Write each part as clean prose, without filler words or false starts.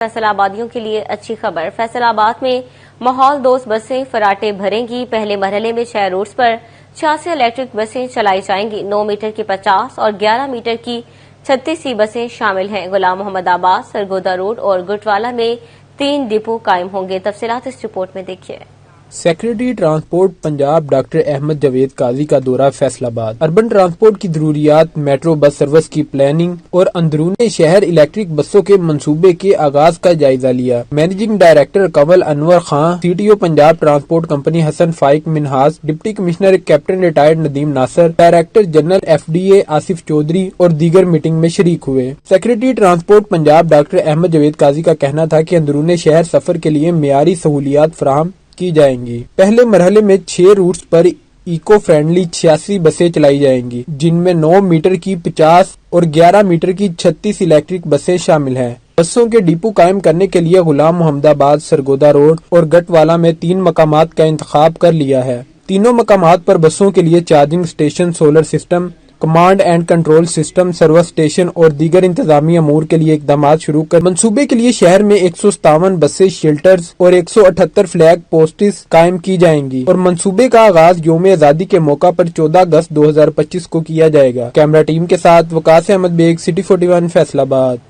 فیصل آبادیوں کے لیے اچھی خبر۔ فیصل آباد میں ماحول دوست بسیں فراٹے بھریں گی۔ پہلے مرحلے میں 6 روٹس پر 86 الیکٹرک بسیں چلائی جائیں گی۔ 9 میٹر کی 50 اور 11 میٹر کی 36 بسیں شامل ہیں۔ غلام محمد آباد، سرگودا روڈ اور گٹوالا میں 3 ڈپو قائم ہوں گے۔ تفصیلات اس رپورٹ میں دیکھیے۔ Secretary transport Punjab doctor Ahmad Javed Qazi کا دورہ فیصل آباد۔ اربن ٹرانسپورٹ کی ضروریات، میٹرو بس سروس کی پلاننگ اور اندرون شہر الیکٹرک بسوں کے منصوبے کے آغاز کا جائزہ لیا۔ Managing director Kanwal Anwar Khan, C T O Punjab transport company Hassan Faiq Minhas, deputy commissioner captain retired Nadeem Nasir, director general F D A Asif Chaudhry اور دیگر میٹنگ میں شریک ہوئے۔ Secretary transport Punjab doctor Ahmad Javed Qazi کا کہنا تھا کہ اندرون شہر سفر کے لیے معیاری سہولیات فراہم کی جائیں گی۔ پہلے مرحلے میں 6 روٹس پر ایکو فرینڈلی 86 بسیں چلائی جائیں گی، جن میں 9 میٹر کی 50 اور 11 میٹر کی 36 الیکٹرک بسیں شامل ہیں۔ بسوں کے ڈپو قائم کرنے کے لیے غلام محمد آباد، سرگودا روڈ اور گٹوالا میں 3 مقامات کا انتخاب کر لیا ہے۔ تینوں مقامات پر بسوں کے لیے charging station, solar system, command and control system, service station اور دیگر انتظامی امور کے لیے اقدامات شروع کر منصوبے کے لیے شہر میں 157 بسیں، شیلٹرز اور 178 فلیگ پوسٹس قائم کی جائیں گی اور منصوبے کا آغاز یوم آزادی کے موقع پر 14 اگست 2025 کو کیا جائے گا۔ کیمرہ ٹیم کے ساتھ وقاص احمد بیگ، سٹی 41 فیصل آباد۔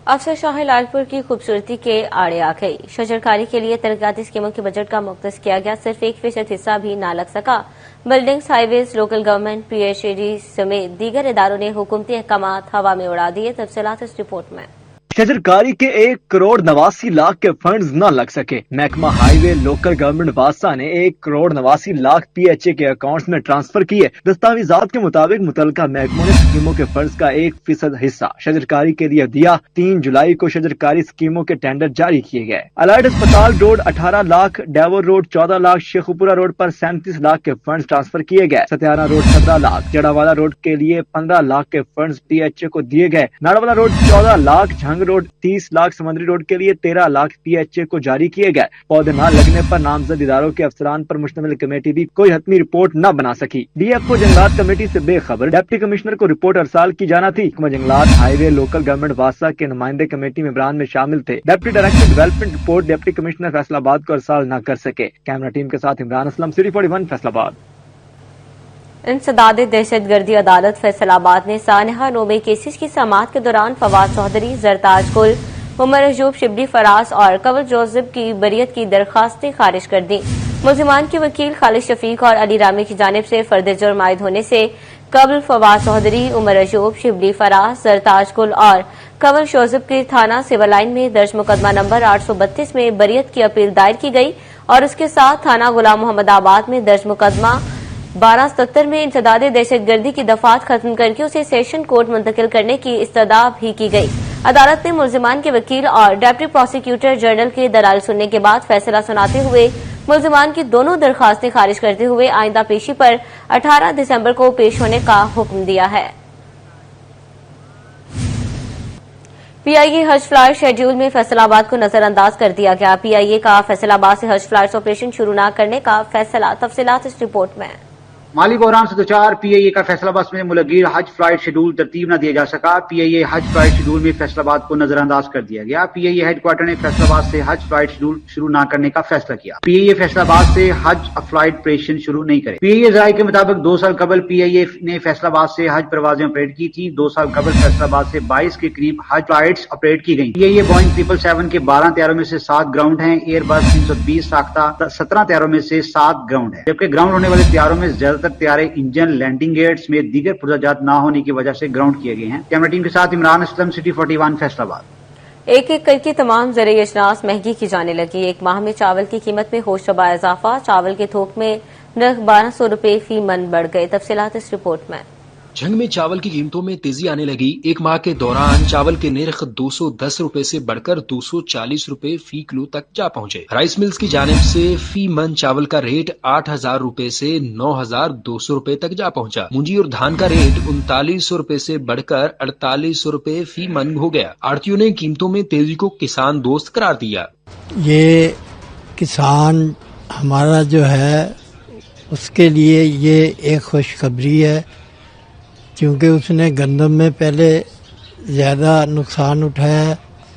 افسر شاہ لال پور کی خوبصورتی کے آڑے آ گئی۔ شجرکاری کے لیے ترقیاتی اسکیموں کے بجٹ کا مختص کیا گیا، صرف 1% حصہ بھی نہ لگ سکا۔ Buildings, highways, local government, P H E D سمیت دیگر اداروں نے حکومتی احکامات ہوا میں اڑا دیے۔ تفصیلات اس رپورٹ میں۔ شجرکاری کے 1,89,00,000 کے فنڈز نہ لگ سکے۔ محکمہ ہائی وے لوکل گورنمنٹ واسطہ نے 1,89,00,000 پی ایچ اے کے اکاؤنٹس میں ٹرانسفر کیے۔ دستاویزات کے مطابق متعلقہ محکموں نے اسکیموں کے فنڈز کا 1% حصہ شجرکاری کے لیے دیا۔ 3 جولائی کو شجرکاری اسکیموں کے ٹینڈر جاری کیے گئے۔ الائڈ اسپتال روڈ 18 لاکھ، ڈیور روڈ 14 لاکھ، شیخوپورہ روڈ پر 37 لاکھ کے فنڈز ٹرانسفر کیے گئے۔ ستیانہ روڈ 17 لاکھ، جڑاوالا روڈ کے لیے 15 لاکھ کے فنڈز پی ایچ اے کو دیے گئے۔ ناڑوالا روڈ 14 لاکھ، جھنگ روڈ 30 لاکھ، سمندری روڈ کے لیے 13 لاکھ پی ایچ اے کو جاری کیے گئے۔ پودے نہ لگنے پر نامزد اداروں کے افسران پر مشتمل کمیٹی بھی کوئی حتمی رپورٹ نہ بنا سکی۔ ڈی ایف او جنگلات کمیٹی سے بے خبر، ڈپٹی کمشنر کو رپورٹ ارسال کی جانا تھی۔ محکمہ جنگلات ہائی وے لوکل گورنمنٹ واسطہ کے نمائندے کمیٹی ممبران میں شامل تھے۔ Deputy director development report deputy commissioner Faisal آباد کو ارسال نہ کر سکے۔ کیمرہ ٹیم کے ساتھ عمران اسلم، سٹی 41 فیصل آباد۔ انسداد دہشت گردی عدالت فیصل آباد نے سانحہ 9 کیسز کی سماعت کے دوران فواد چودھری، زرتاج گل، عمر ایوب، شبلی فراز اور کنول جوزف کی بریت کی درخواستیں خارج کر دیں۔ ملزمان کے وکیل خالد شفیق اور علی رامی کی جانب سے فرد جرم عائد ہونے سے قبل فواد چودھری، عمر ایوب، شبلی فراز، زرتاج گل اور کنول جوزف کے تھانہ سول لائن میں درج مقدمہ نمبر 832 میں بریت کی اپیل دائر کی گئی اور اس کے ساتھ تھانہ غلام محمد آباد میں درج مقدمہ 1277 میں انسداد دہشت گردی کی دفعات ختم کر کے اسے سیشن کورٹ منتقل کرنے کی استدعا بھی کی گئی۔ عدالت نے ملزمان کے وکیل اور ڈپٹی پروسیکیوٹر جنرل کے دلائل سننے کے بعد فیصلہ سناتے ہوئے ملزمان کی دونوں درخواستیں خارج کرتے ہوئے آئندہ پیشی پر 18 دسمبر کو پیش ہونے کا حکم دیا ہے۔ پی آئی اے حج فلائٹ شیڈیول میں فیصل آباد کو نظر انداز کر دیا گیا۔ پی آئی اے کا فیصل آباد سے حج فلائٹس آپریشن شروع نہ کرنے کا فیصلہ۔ تفصیلات اس رپورٹ میں۔ مالی بحران سے دوچار پی آئی اے کا فیصل آباد میں ملغیر حج فلائٹ شیڈول ترتیب نہ دیا جا سکا۔ پی آئی اے حج فلائٹ شیڈول میں فیصل آباد کو نظر انداز کر دیا گیا۔ پی آئی اے ہیڈ کوارٹر نے فیصل آباد سے حج فلائٹ شیڈول شروع نہ کرنے کا فیصلہ کیا۔ پی آئی اے فیصل آباد سے حج فلائٹ آپریشن شروع نہیں کرے۔ پی آئی اے ذرائع کے مطابق 2 سال قبل پی آئی اے نے فیصل آباد سے حج پروازیں آپریٹ کی تھی۔ 2 سال قبل فیصل آباد سے 22 کے قریب حج فلائٹس آپریٹ کی گئی۔ پی آئی اے بوئنگ 777 کے 12 طیاروں میں سے 7 گراؤنڈ ہیں۔ ایئر بس 320 ساختہ 17 طیاروں میں سے 7 گراؤنڈ ہیں، جبکہ گراؤنڈ ہونے والے طیاروں میں زیادہ تر طیارے انجن، لینڈنگ گیٹس میں دیگر پرزاجات نہ ہونے کی وجہ سے گراؤنڈ کیے گئے ہیں۔ کیمرہ ٹیم کے ساتھ عمران اسلم، سٹی 41 فیصل آباد۔ ایک کر کے تمام زرعی اجناس مہنگی کی جانے لگی۔ ایک ماہ میں چاول کی قیمت میں ہوشربا اضافہ، چاول کے تھوک میں نرخ 1200 روپے فی من بڑھ گئے۔ تفصیلات اس رپورٹ میں۔ جھنگ میں چاول کی قیمتوں میں تیزی آنے لگی۔ ایک ماہ کے دوران چاول کے نرخ 210 روپے سے بڑھ کر 240 روپے فی کلو تک جا پہنچے۔ رائس ملز کی جانب سے فی من چاول کا ریٹ 8000 روپے سے 9200 روپے تک جا پہنچا۔ مونجی اور دھان کا ریٹ 3900 روپے سے بڑھ کر 4800 روپے فی من ہو گیا۔ آڑھتیوں نے قیمتوں میں تیزی کو کسان دوست قرار دیا۔ یہ کسان ہمارا جو ہے اس کے لیے یہ ایک خوشخبری ہے، کیونکہ اس نے گندم میں پہلے زیادہ نقصان اٹھایا ہے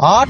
8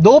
2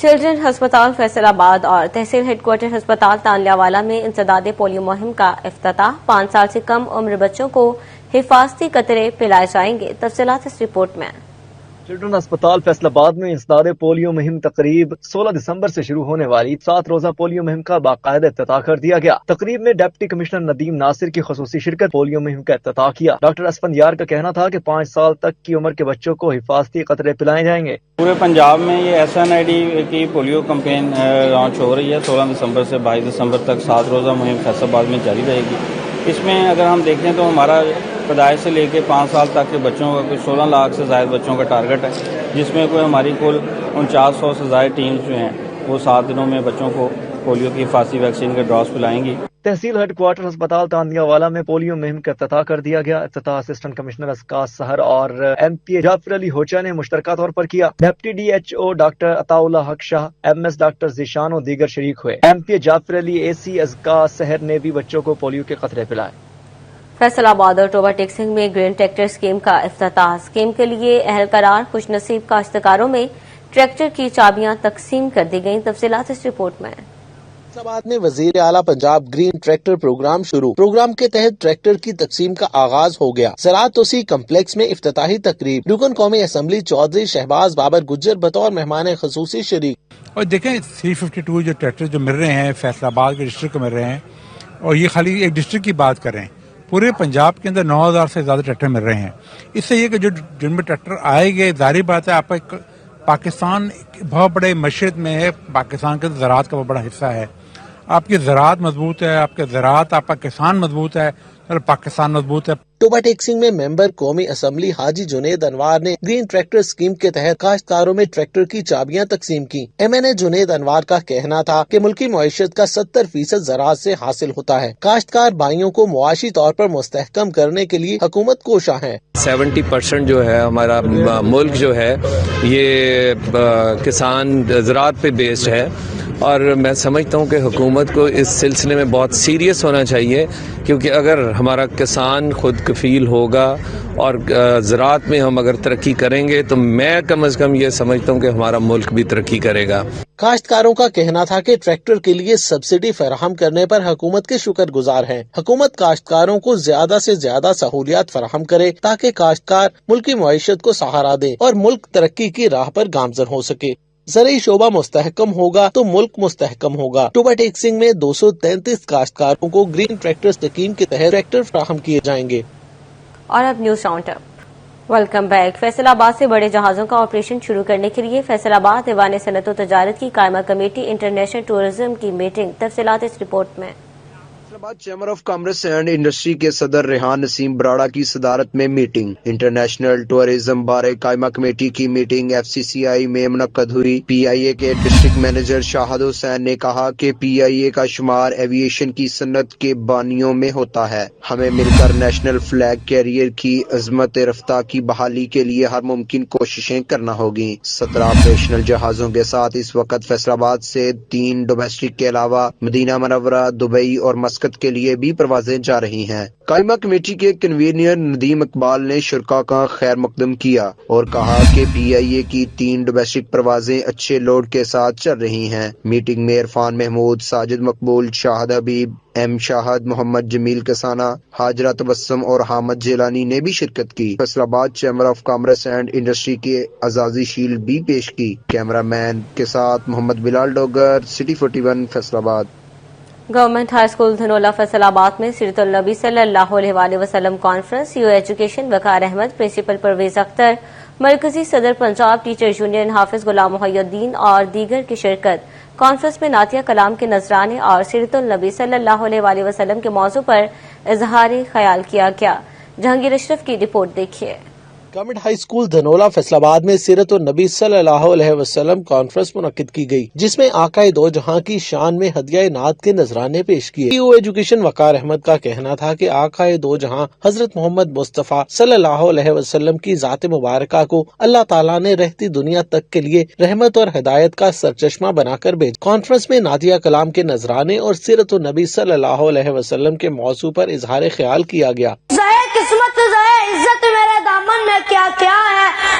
چلڈرن ہسپتال فیصل آباد اور تحصیل ہیڈ کوارٹر ہسپتال تانلیاوالا میں انسداد پولیو مہم کا افتتاح 5 سال سے کم عمر بچوں کو حفاظتی قطرے پلائے جائیں گے. تفصیلات اس رپورٹ میں. چلڈرن ہسپتال فیصل آباد میں انسداد پولیو مہم تقریب 16 دسمبر سے شروع ہونے والی 7 روزہ پولیو مہم کا باقاعدہ افتتاح کر دیا گیا. تقریب میں ڈپٹی کمشنر ندیم ناصر کی خصوصی شرکت. پولیو مہم کا افتتاح کیا. ڈاکٹر اسفندیار کا کہنا تھا کہ 5 سال تک کی عمر کے بچوں کو حفاظتی قطرے پلائے جائیں گے. پورے پنجاب میں یہ SNID کی پولیو کمپین لانچ ہو رہی ہے. 16 دسمبر سے 22 دسمبر تک 7 روزہ مہم فیصل آباد میں جاری رہے گی. اس میں اگر ہم دیکھیں تو ہمارا پیدائش سے لے کے 5 سال تک کے بچوں کا کوئی 16 لاکھ سے زائد بچوں کا ٹارگٹ ہے، جس میں کوئی ہماری کل 4900 سے زائد ٹیمز جو ہیں وہ 7 دنوں میں بچوں کو پولیو کی حفاظتی ویکسین کے ڈراپس پلائیں گی. تحصیل ہیڈ کوارٹر ہسپتال تانلیاوالا میں پولیو مہم کا افتتاح کر دیا گیا. افتتاح اسسٹنٹ کمشنر اسقاط سحر اور MP جعفر علی ہوچا نے مشترکہ طور پر کیا. ڈپٹی DHO ڈاکٹر عطا اللہ حق شاہ، MS ڈاکٹر ذیشان و دیگر شریک ہوئے. MP جعفر علی، AC اسقاط سحر نے بھی بچوں کو پولیو کے قطرے پلائے. فیصل آباد اور ٹوبا ٹیکسنگ میں گرین ٹریکٹر اسکیم کا افتتاح. اسکیم کے لیے اہل قرار خوش نصیب کاشتکاروں میں ٹریکٹر کی چابیاں تقسیم کر دی گئیں. تفصیلات اس رپورٹ میں. فیصل آباد میں وزیر اعلیٰ پنجاب گرین ٹریکٹر پروگرام شروع. پروگرام کے تحت ٹریکٹر کی تقسیم کا آغاز ہو گیا. زراعت توسیع کمپلیکس میں افتتاحی تقریب. رکن قومی اسمبلی چودھری شہباز بابر گجر بطور مہمان خصوصی شریک. اور دیکھیں 352 جو ٹریکٹر جو مل رہے ہیں فیصل آباد کے ڈسٹرکٹ کو مل رہے ہیں، اور یہ خالی ایک ڈسٹرکٹ کی بات کر رہے ہیں، پورے پنجاب کے اندر 9000 سے زیادہ ٹریکٹر مل رہے ہیں. اس سے یہ کہ جو جن میں ٹریکٹر آئے گئے، ظاہری بات ہے آپ کا پاکستان بہت بڑے معیشت میں ہے. پاکستان کے زراعت کا بہت بڑا حصہ ہے. آپ کی زراعت مضبوط ہے، آپ کے زراعت، آپ کا کسان مضبوط ہے اور پاکستان مضبوط ہے. ٹوبا ٹیکسنگ میں ممبر قومی اسمبلی حاجی جنید انوار نے گرین ٹریکٹر اسکیم کے تحت کاشتکاروں میں ٹریکٹر کی چابیاں تقسیم کی. MNA جنید انوار کا کہنا تھا کہ ملکی معیشت کا 70% زراعت سے حاصل ہوتا ہے. کاشتکار بھائیوں کو معاشی طور پر مستحکم کرنے کے لیے حکومت کوشاں ہے. 70% جو ہے ہمارا ملک جو ہے یہ کسان زراعت پہ بیسڈ ہے، اور میں سمجھتا ہوں کہ حکومت کو اس سلسلے میں بہت سیریس ہونا چاہیے، کیونکہ اگر ہمارا کسان خود کفیل ہوگا اور زراعت میں ہم اگر ترقی کریں گے تو میں کم از کم یہ سمجھتا ہوں کہ ہمارا ملک بھی ترقی کرے گا. کاشتکاروں کا کہنا تھا کہ ٹریکٹر کے لیے سبسڈی فراہم کرنے پر حکومت کے شکر گزار ہیں. حکومت کاشتکاروں کو زیادہ سے زیادہ سہولیات فراہم کرے تاکہ کاشتکار ملکی معیشت کو سہارا دے اور ملک ترقی کی راہ پر گامزن ہو سکے. زرعی شعبہ مستحکم ہوگا تو ملک مستحکم ہوگا. ٹوبا ٹیکسنگ میں 233 کاشتکاروں کو گرین ٹریکٹر اسکیم کے تحت ٹریکٹر فراہم کیے جائیں گے. اور اب news round up. Welcome back. Faisal آباد سے بڑے جہازوں کا آپریشن شروع کرنے کے لیے فیصل آباد ایوان صنعت و تجارت کی قائمہ کمیٹی انٹرنیشنل ٹورزم کی میٹنگ. تفصیلات اس رپورٹ میں. Chamber of commerce and industry کے صدر ریحان نسیم براڑا کی صدارت میں میٹنگ. انٹرنیشنل ٹورزم بارے قائمہ کمیٹی کی میٹنگ FCCI میں منعقد ہوئی. PIA کے ڈسٹرکٹ مینیجر شاہد حسین نے کہا کہ PIA کا شمار ایویشن کی صنعت کے بانیوں میں ہوتا ہے. ہمیں مل کر نیشنل فلیگ کیریئر کی عظمت رفتہ کی بحالی کے لیے ہر ممکن کوششیں کرنا ہوگی. 17 آپریشنل جہازوں کے ساتھ اس وقت فیصل آباد سے 3 ڈومیسٹک کے علاوہ مدینہ منورہ، دبئی اور مسقط کے لیے بھی پروازیں جا رہی ہیں. قائمہ کمیٹی کے کنوینر ندیم اقبال نے شرکاء کا خیر مقدم کیا اور کہا کہ PIA کی 3 ڈومیسٹک پروازیں اچھے لوڈ کے ساتھ چل رہی ہیں. میٹنگ میں عرفان محمود، ساجد مقبول، شاہد حبیب، M شاہد، محمد جمیل کسانہ، حاجرہ تبسم اور حامد جیلانی نے بھی شرکت کی. فیصل آباد chamber of commerce and industry کے اعزازی شیلڈ بھی پیش کی. کیمرہ مین کے ساتھ محمد بلال ڈوگر، سٹی 41 فیصل آباد. گورنمنٹ ہائی اسکول دھنولا فیصل آباد میں سیرت النبی صلی اللہ علیہ وسلم کانفرنس. CEO ایجوکیشن وقار احمد، پرنسپل پرویز اختر، مرکزی صدر پنجاب ٹیچر یونین حافظ غلام محی الدین اور دیگر کی شرکت. کانفرنس میں نعتیہ کلام کے نذرانے اور سیرت النبی صلی اللہ علیہ وسلم کے موضوع پر اظہار خیال کیا گیا. جہانگیر اشرف کی رپورٹ دیکھیے. گورنمنٹ ہائی اسکول دھنولا فیصل آباد میں سیرت النبی صلی اللہ علیہ وسلم کانفرنس منعقد کی گئی، جس میں آقا دو جہاں کی شان میں ہدیہ نعت کے نذرانے پیش کیے. CEO ایجوکیشن وقار احمد کا کہنا تھا کہ آقا دو جہاں حضرت محمد مصطفیٰ صلی اللہ علیہ وسلم کی ذات مبارکہ کو اللہ تعالیٰ نے رہتی دنیا تک کے لیے رحمت اور ہدایت کا سرچشمہ بنا کر بھیجا. کانفرنس میں نعتیہ کلام کے نذرانے اور سیرت النبی صلی اللہ علیہ وسلم کے موضوع پر اظہار خیال کیا گیا. قسمت عزت میرے دامن میں کیا کیا ہے،